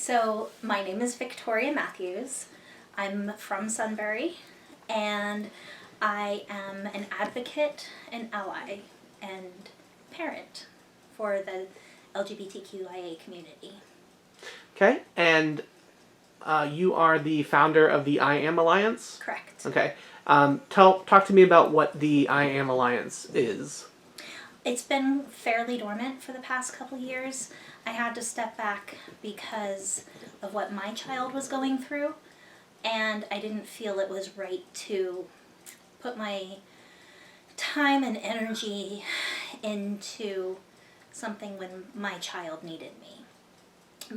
So my name is Victoria Matthews. I'm from Sunbury, and I am an advocate, an ally, and parent for the LGBTQIA community. Okay, and you are the founder of the I Am Alliance? Correct. Okay. Talk to me about what the I Am Alliance is. It's been fairly dormant for the past couple years. I had to step back because of what my child was going through, and I didn't feel it was right to put my time and energy into something when my child needed me.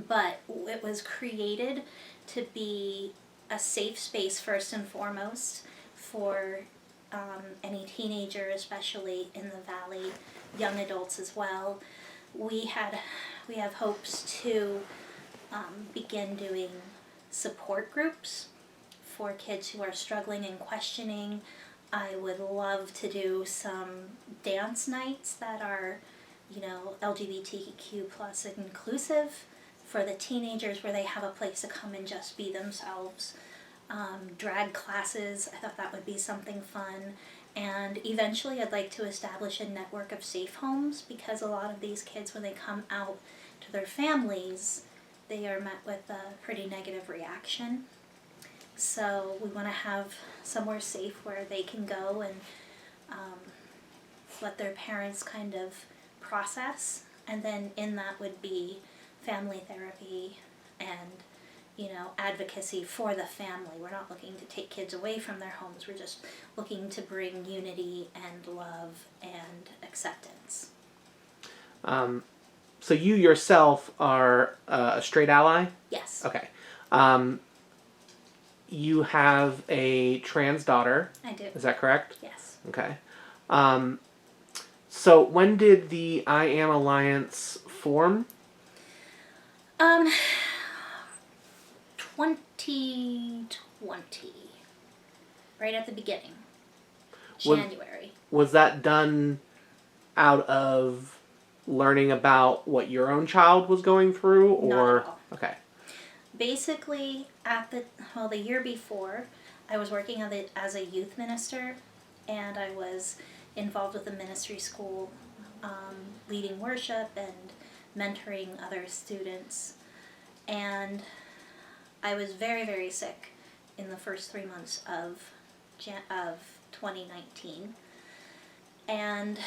But it was created to be a safe space first and foremost for any teenager, especially in the Valley, young adults as well. We have hopes to begin doing support groups for kids who are struggling and questioning. I would love to do some dance nights that are, LGBTQ plus inclusive for the teenagers, where they have a place to come and just be themselves. Drag classes, I thought that would be something fun. And eventually I'd like to establish a network of safe homes, because a lot of these kids, when they come out to their families, they are met with a pretty negative reaction. So we want to have somewhere safe where they can go and let their parents kind of process. And then in that would be family therapy and advocacy for the family. We're not looking to take kids away from their homes. We're just looking to bring unity and love and acceptance. So you yourself are a straight ally? Yes. Okay. You have a trans daughter. I do. Is that correct? Yes. Okay. So when did the I Am Alliance form? 2020, right at the beginning, January. Was that done out of learning about what your own child was going through, or? Not at all. Okay. Basically, the year before, I was working as a youth minister, and I was involved with a ministry school, leading worship and mentoring other students, and I was very, very sick in the first 3 months of 2019, and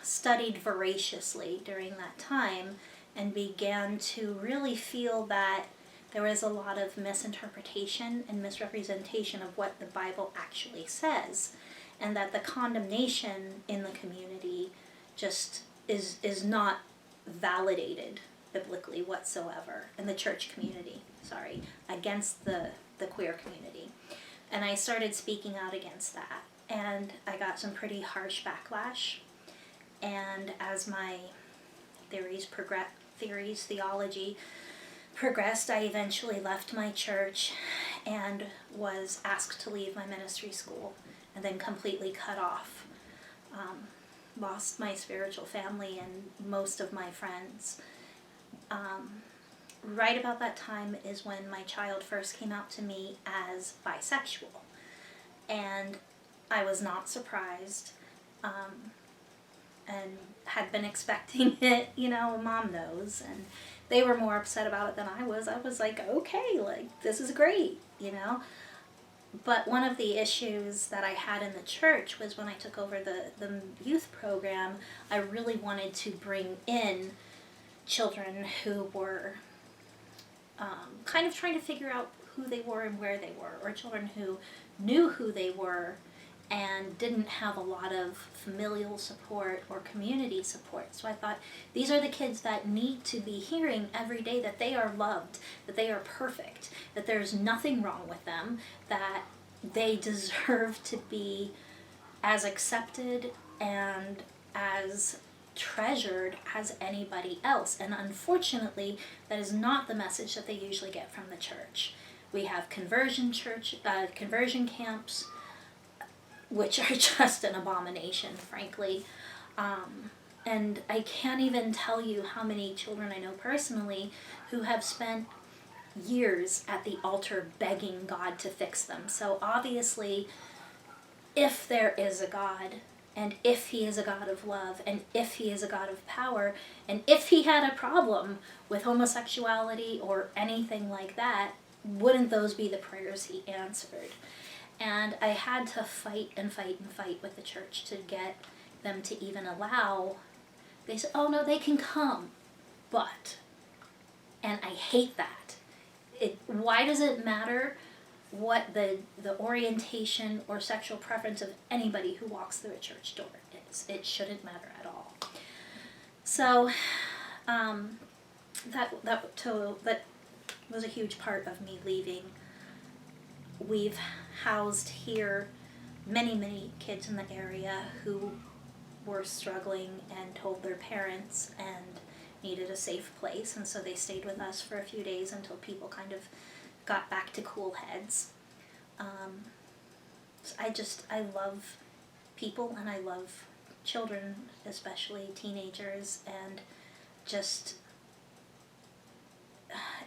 studied voraciously during that time, and began to really feel that there was a lot of misinterpretation and misrepresentation of what the Bible actually says, and that the condemnation in the community just is not validated biblically whatsoever, in the church community, against the queer community. And I started speaking out against that, and I got some pretty harsh backlash. And as my theology progressed, I eventually left my church and was asked to leave my ministry school, and then completely cut off. Lost my spiritual family and most of my friends. Right about that time is when my child first came out to me as bisexual, and I was not surprised, and had been expecting it. Mom knows, and they were more upset about it than I was. I was like, okay, this is great, But one of the issues that I had in the church was when I took over the youth program, I really wanted to bring in children who were kind of trying to figure out who they were and where they were, or children who knew who they were and didn't have a lot of familial support or community support. So I thought, these are the kids that need to be hearing every day that they are loved, that they are perfect, that there's nothing wrong with them, that they deserve to be as accepted and as treasured as anybody else. And unfortunately, that is not the message that they usually get from the church. We have conversion camps, which are just an abomination, frankly. And I can't even tell you how many children I know personally who have spent years at the altar begging God to fix them. So obviously, if there is a God, and if he is a God of love, and if he is a God of power, and if he had a problem with homosexuality or anything like that, wouldn't those be the prayers he answered? And I had to fight and fight and fight with the church to get them to even allow. They said, oh no, they can come, but, and I hate that. Why does it matter what the orientation or sexual preference of anybody who walks through a church door is? It shouldn't matter at all. So that was a huge part of me leaving. We've housed here many kids in the area who were struggling and told their parents and needed a safe place, and so they stayed with us for a few days until people kind of got back to cool heads. I love people, and I love children, especially teenagers, and just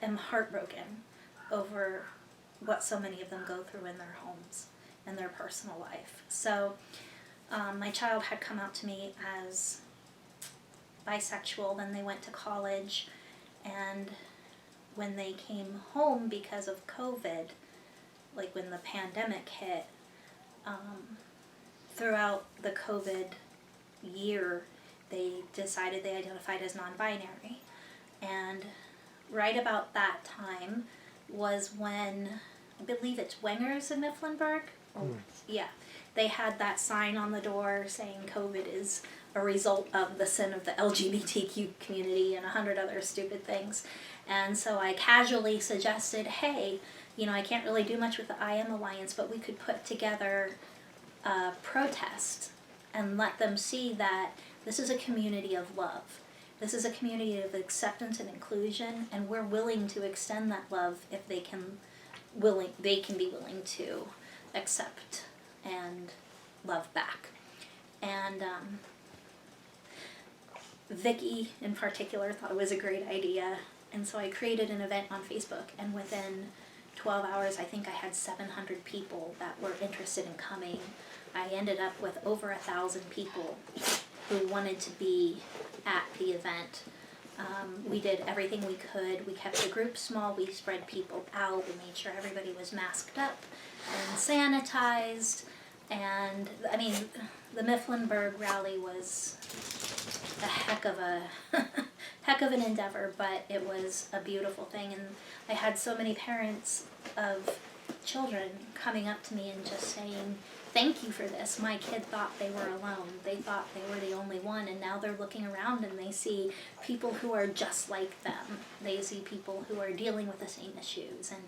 am heartbroken over what so many of them go through in their homes and their personal life. So my child had come out to me as bisexual, then they went to college, and when they came home because of COVID, like when the pandemic hit, throughout the COVID year, they decided they identified as non-binary. And right about that time was when, I believe it's Wenger's in Mifflinburg. Yeah, they had that sign on the door saying COVID is a result of the sin of the LGBTQ community and 100 other stupid things. And so I casually suggested, hey, I can't really do much with the I Am Alliance, but we could put together a protest and let them see that this is a community of love. This is a community of acceptance and inclusion, and we're willing to extend that love if they can be willing to accept and love back. And Vicky in particular thought it was a great idea, and so I created an event on Facebook, and within 12 hours I think I had 700 people that were interested in coming. I ended up with over 1,000 people who wanted to be at the event. We did everything we could. We kept the group small. We spread people out. We made sure everybody was masked up and sanitized. And I mean, the Mifflinburg rally was a heck of an endeavor, but it was a beautiful thing. And I had so many parents of children coming up to me and just saying, thank you for this. My kid thought they were alone. They thought they were the only one, and now they're looking around and they see people who are just like them. They see people who are dealing with the same issues. And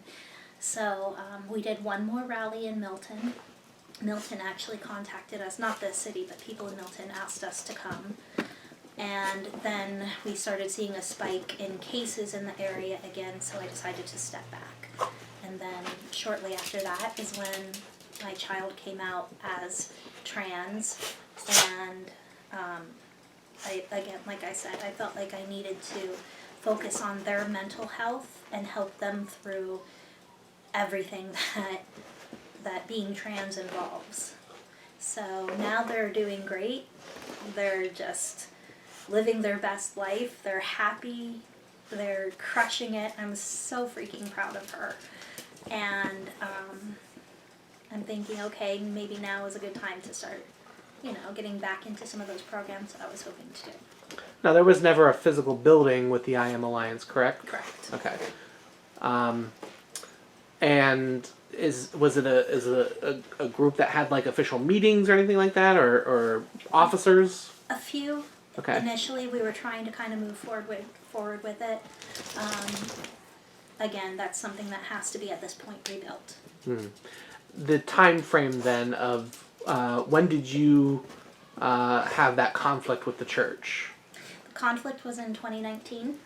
so we did one more rally in Milton. Milton actually contacted us, not the city, but people in Milton asked us to come. And then we started seeing a spike in cases in the area again, so I decided to step back. And then shortly after that is when my child came out as trans, and again, like I said, I felt like I needed to focus on their mental health and help them through everything that being trans involves. So now they're doing great. They're just living their best life. They're happy. They're crushing it. I'm so freaking proud of her. And I'm thinking, okay, maybe now is a good time to start, getting back into some of those programs that I was hoping to do. Now, there was never a physical building with the I Am Alliance, correct? Correct. Okay. And was it a group that had like official meetings or anything like that, or officers? A few. Okay. Initially, we were trying to kind of move forward with it. Again, that's something that has to be at this point rebuilt. The time frame then of when did you have that conflict with the church? The conflict was in 2019.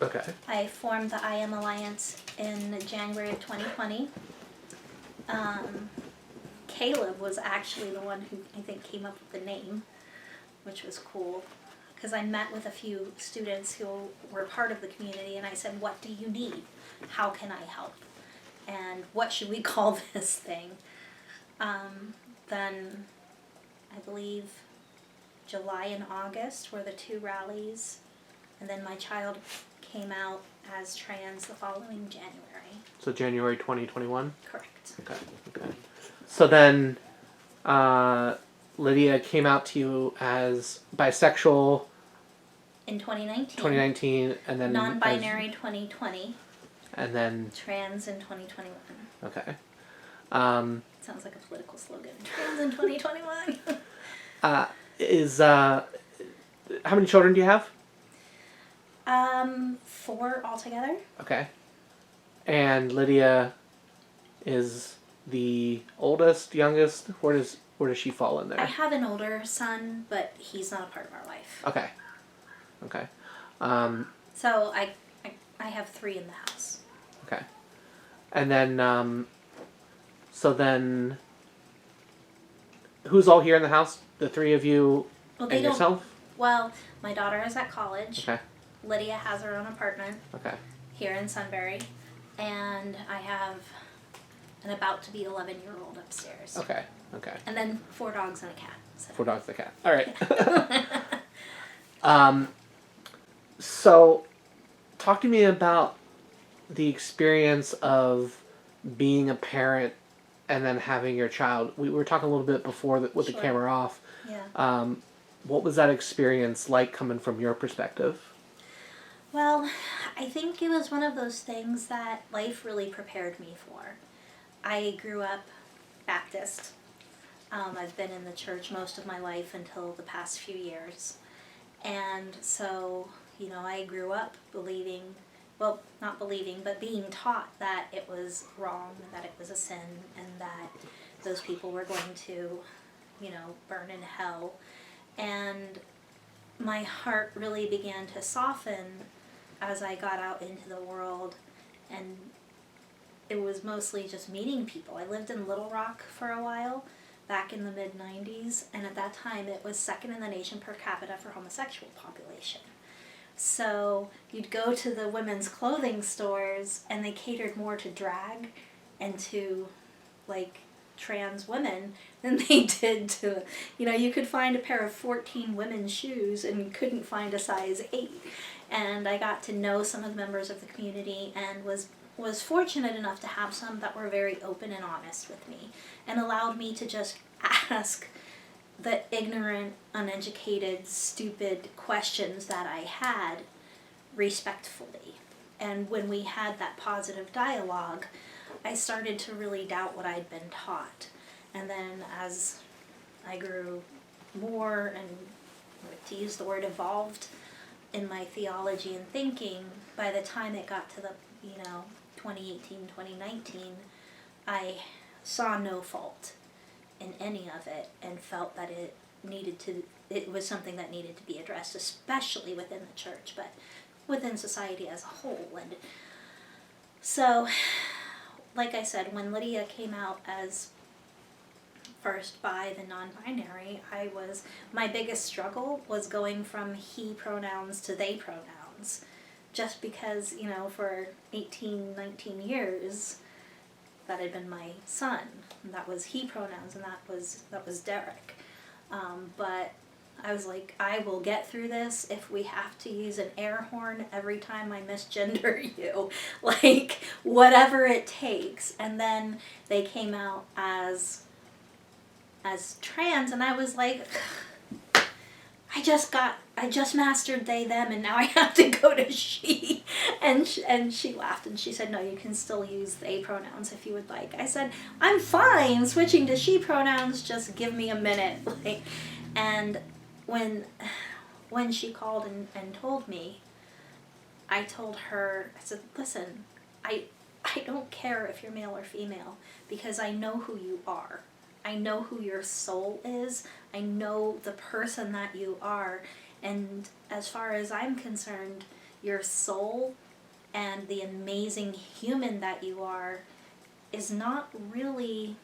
Okay. I formed the I Am Alliance in January of 2020. Caleb was actually the one who I think came up with the name, which was cool, because I met with a few students who were part of the community, and I said, what do you need? How can I help? And what should we call this thing? Then I believe July and August were the 2 rallies, and then my child came out as trans the following January. So January 2021? Correct. Okay. So then Lydia came out to you as bisexual In 2019. 2019, and then Non-binary 2020. And then Trans in 2021. Okay. Sounds like a political slogan. Trans in 2021. How many children do you have? 4 altogether. Okay. And Lydia is the oldest, youngest? Where does she fall in there? I have an older son, but he's not a part of our life. Okay. So I have 3 in the house. Okay. And then, so then, who's all here in the house? The 3 of you and yourself? Well, my daughter is at college. Okay. Lydia has her own apartment. Okay. Here in Sunbury. And I have an about to be 11-year-old upstairs. Okay. And then 4 dogs and a cat. So. 4 dogs and a cat. All right. So, talk to me about the experience of being a parent and then having your child. We were talking a little bit before with the camera off. Yeah. What was that experience like coming from your perspective? Well, I think it was one of those things that life really prepared me for. I grew up Baptist. I've been in the church most of my life until the past few years. And so, I grew up believing, well, not believing, but being taught that it was wrong, that it was a sin, and that those people were going to, burn in hell. And my heart really began to soften as I got out into the world, and it was mostly just meeting people. I lived in Little Rock for a while, back in the mid-90s, and at that time it was second in the nation per capita for homosexual population. So you'd go to the women's clothing stores, and they catered more to drag and to, trans women than they did to, you could find a pair of 14 women's shoes and couldn't find a size 8. And I got to know some of the members of the community and was fortunate enough to have some that were very open and honest with me and allowed me to just ask the ignorant, uneducated, stupid questions that I had respectfully. And when we had that positive dialogue, I started to really doubt what I'd been taught. And then as I grew more, and to use the word evolved, in my theology and thinking, by the time it got to the, 2018, 2019, I saw no fault in any of it and felt that it was something that needed to be addressed, especially within the church, but within society as a whole. And so, like I said, when Lydia came out as first bi, then non-binary, my biggest struggle was going from he pronouns to they pronouns. Just because, for 18, 19 years, that had been my son. And that was he pronouns, and that was Derek. But I was like, I will get through this if we have to use an air horn every time I misgender you. Whatever it takes. And then they came out as trans, and I was like, I just mastered they, them, and now I have to go to she. And she laughed, and she said, no, you can still use they pronouns if you would like. I said, I'm fine switching to she pronouns, just give me a minute. And when she called and told me, I told her, I said, listen, I don't care if you're male or female, because I know who you are. I know who your soul is. I know the person that you are. And as far as I'm concerned, your soul and the amazing human that you are is not really,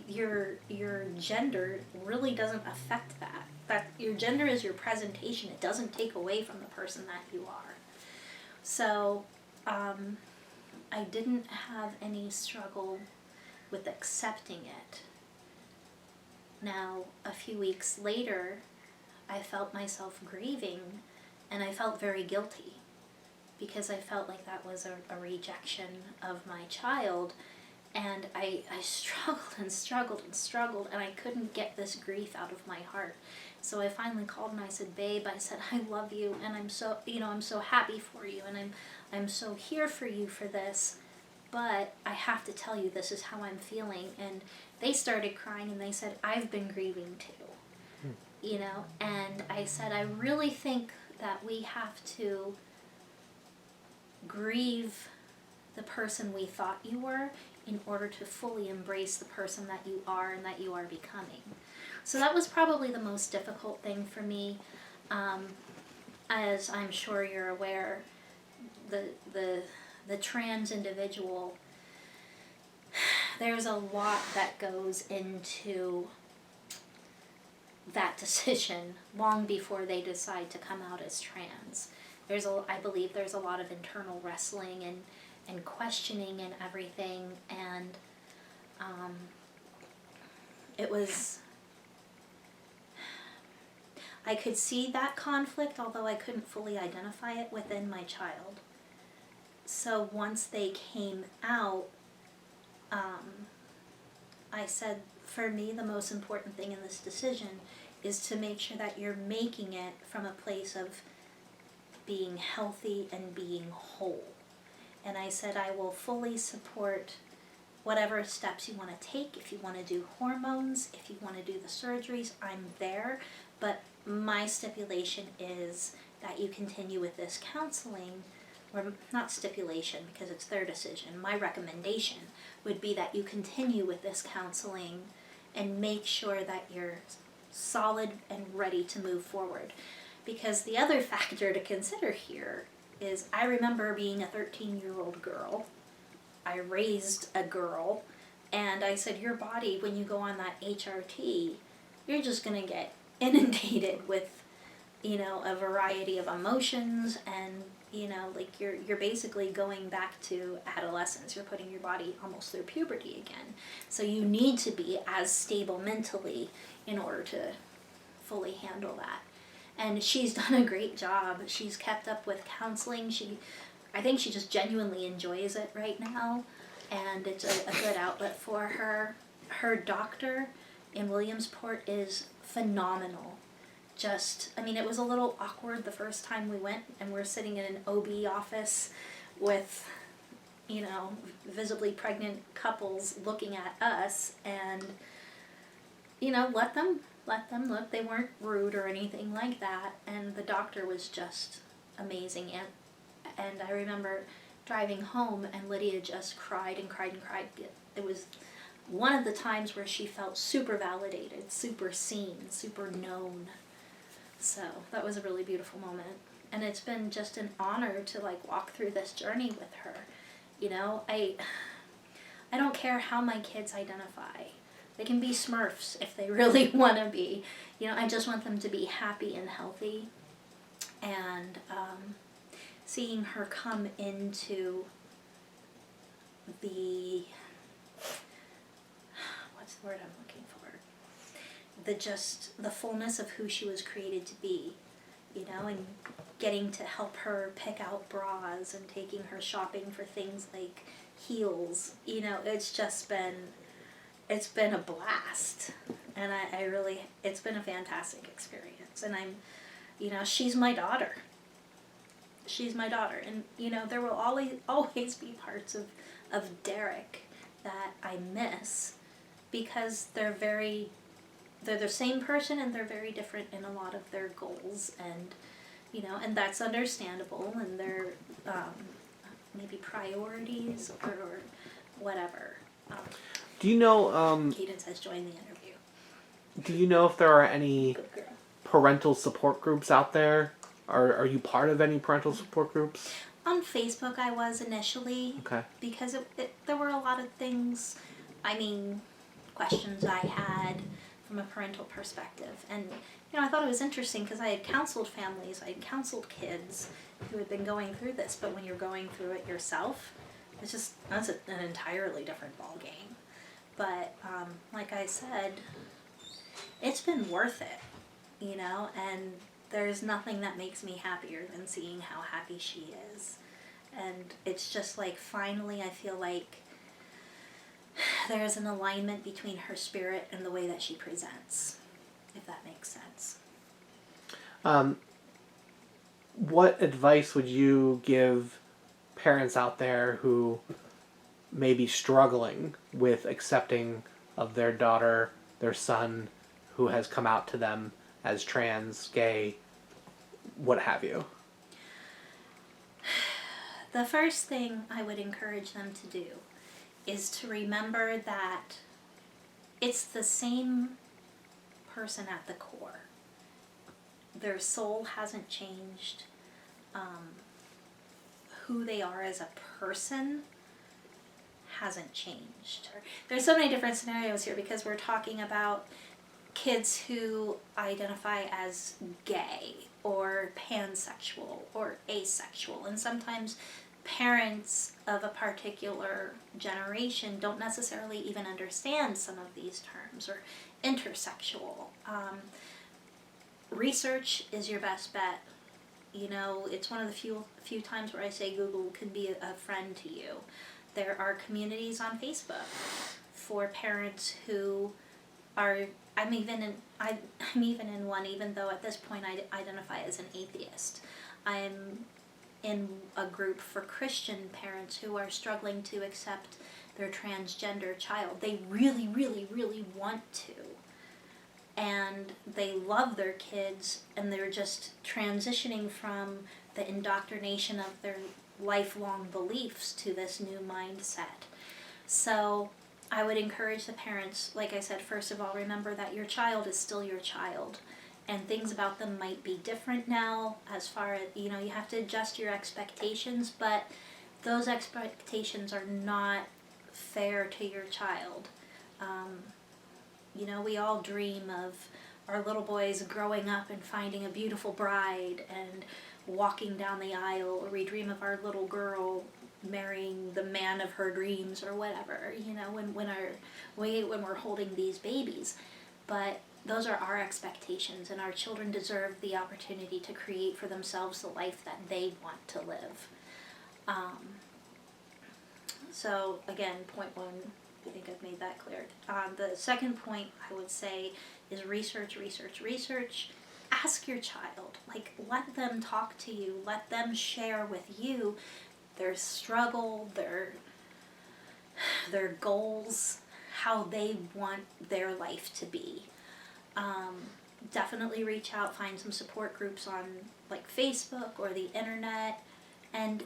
your gender really doesn't affect that. That your gender is your presentation. It doesn't take away from the person that you are. So, I didn't have any struggle with accepting it. Now, a few weeks later, I felt myself grieving, and I felt very guilty because I felt like that was a rejection of my child, and I struggled and struggled and struggled, and I couldn't get this grief out of my heart. So I finally called and I said, "Babe," I said, "I love you, and I'm so, I'm so happy for you, and I'm so here for you for this, but I have to tell you this is how I'm feeling." And they started crying and they said, "I've been grieving too." And I said, "I really think that we have to grieve the person we thought you were in order to fully embrace the person that you are and that you are becoming." So that was probably the most difficult thing for me. As I'm sure you're aware, the trans individual, there's a lot that goes into that decision long before they decide to come out as trans. I believe there's a lot of internal wrestling and questioning and everything, and it was, I could see that conflict, although I couldn't fully identify it within my child. So once they came out, I said, for me, the most important thing in this decision is to make sure that you're making it from a place of being healthy and being whole. And I said, I will fully support whatever steps you want to take. If you want to do hormones, if you want to do the surgeries, I'm there. But my stipulation is that you continue with this counseling, or not stipulation because it's their decision. My recommendation would be that you continue with this counseling and make sure that you're solid and ready to move forward. Because the other factor to consider here is, I remember being a 13-year-old girl. I raised a girl, and I said, your body, when you go on that HRT, you're just going to get inundated with, a variety of emotions, and, like you're basically going back to adolescence. You're putting your body almost through puberty again. So you need to be as stable mentally in order to fully handle that. And she's done a great job. She's kept up with counseling. I think she just genuinely enjoys it right now, and it's a good outlet for her. Her doctor in Williamsport is phenomenal. It was a little awkward the first time we went, and we're sitting in an OB office with, visibly pregnant couples looking at us, and, let them look. They weren't rude or anything like that, and the doctor was just amazing. And I remember driving home, and Lydia just cried and cried and cried. It was one of the times where she felt super validated, super seen, super known. So that was a really beautiful moment. And it's been just an honor to walk through this journey with her. I don't care how my kids identify. They can be Smurfs if they really want to be. I just want them to be happy and healthy. And seeing her come into what's the word I'm looking for? The fullness of who she was created to be, and getting to help her pick out bras and taking her shopping for things like heels. It's been a blast, and it's been a fantastic experience. And she's my daughter. She's my daughter, and there will always be parts of Derek that I miss, because they're the same person, and they're very different in a lot of their goals, and and that's understandable, and their maybe priorities or whatever. Do you know, Cadence has joined the interview. Do you know if there are any parental support groups out there? Are you part of any parental support groups? On Facebook I was initially. Okay. Because there were a lot of things, questions I had from a parental perspective. And, I thought it was interesting because I had counseled families, I had counseled kids who had been going through this, but when you're going through it yourself, that's an entirely different ballgame. But, like I said, it's been worth it, and there's nothing that makes me happier than seeing how happy she is. And it's just like, finally, I feel like there's an alignment between her spirit and the way that she presents, if that makes sense. What advice would you give parents out there who may be struggling with accepting of their daughter, their son, who has come out to them as trans, gay, what have you? The first thing I would encourage them to do is to remember that it's the same person at the core. Their soul hasn't changed. Who they are as a person hasn't changed. There's so many different scenarios here because we're talking about kids who identify as gay or pansexual or asexual, and sometimes parents of a particular generation don't necessarily even understand some of these terms, or intersexual. Research is your best bet. It's one of the few times where I say Google can be a friend to you. There are communities on Facebook for parents who are. I'm even in one, even though at this point I identify as an atheist. I'm in a group for Christian parents who are struggling to accept their transgender child. They really, really, really want to. And they love their kids, and they're just transitioning from the indoctrination of their lifelong beliefs to this new mindset. So I would encourage the parents, like I said, first of all, remember that your child is still your child, and things about them might be different now as far as, you have to adjust your expectations, but those expectations are not fair to your child. We all dream of our little boys growing up and finding a beautiful bride and walking down the aisle, or we dream of our little girl marrying the man of her dreams, or whatever, when we're holding these babies. But those are our expectations, and our children deserve the opportunity to create for themselves the life that they want to live. So again, point one, I think I've made that clear. The second point I would say is research. Ask your child. Let them talk to you. Let them share with you their struggle, their goals, how they want their life to be. Definitely reach out, find some support groups on Facebook or the internet, and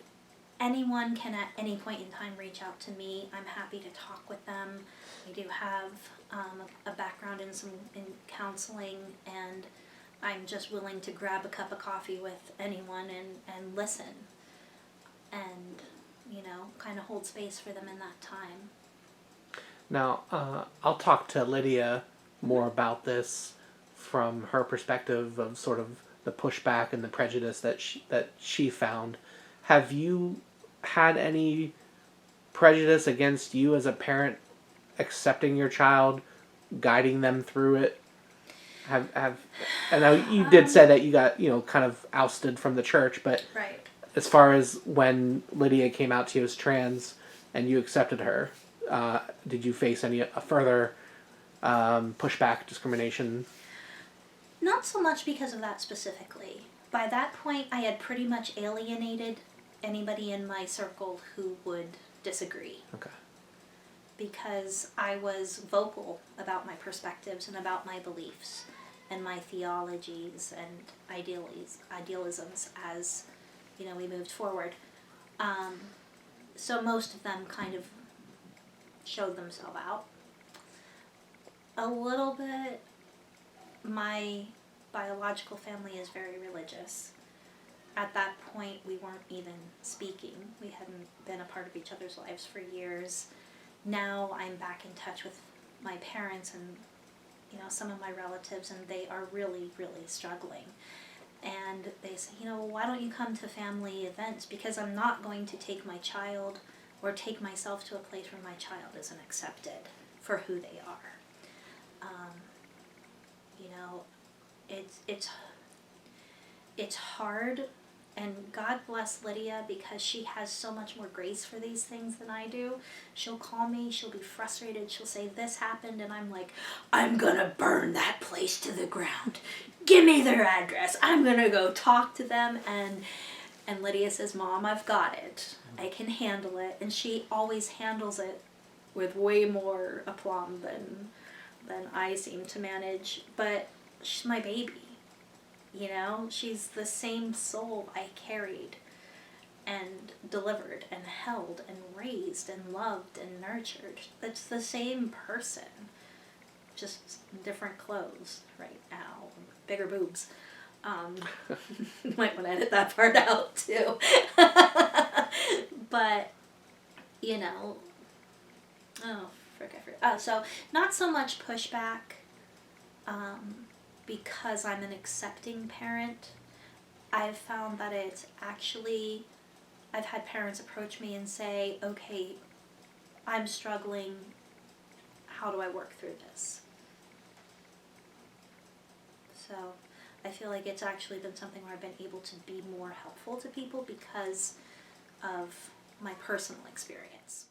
anyone can at any point in time reach out to me. I'm happy to talk with them. I do have a background in counseling, and I'm just willing to grab a cup of coffee with anyone and listen, and kind of hold space for them in that time. Now, I'll talk to Lydia more about this from her perspective of sort of the pushback and the prejudice that she found. Have you had any prejudice against you as a parent accepting your child, guiding them through it? I know you did say that you got, kind of ousted from the church, but right. As far as when Lydia came out to you as trans and you accepted her, did you face any further pushback, discrimination? Not so much because of that specifically. By that point, I had pretty much alienated anybody in my circle who would disagree. Okay. Because I was vocal about my perspectives and about my beliefs and my theologies and idealisms as, we moved forward. So most of them kind of showed themselves out. A little bit, my biological family is very religious. At that point, we weren't even speaking. We hadn't been a part of each other's lives for years. Now I'm back in touch with my parents and, some of my relatives, and they are really, really struggling. And they say, why don't you come to family events? Because I'm not going to take my child or take myself to a place where my child isn't accepted for who they are. It's hard, and God bless Lydia because she has so much more grace for these things than I do. She'll call me, she'll be frustrated, she'll say this happened, and I'm like, I'm gonna burn that place to the ground. Give me their address. I'm gonna go talk to them. And Lydia says, Mom, I've got it. I can handle it. And she always handles it with way more aplomb than I seem to manage. But she's my baby. She's the same soul I carried and delivered and held and raised and loved and nurtured. It's the same person, just different clothes right now, bigger boobs. Might want to edit that part out too. But, so not so much pushback, because I'm an accepting parent. I've found that it's actually, I've had parents approach me and say, okay, I'm struggling, how do I work through this? So I feel like it's actually been something where I've been able to be more helpful to people because of my personal experience.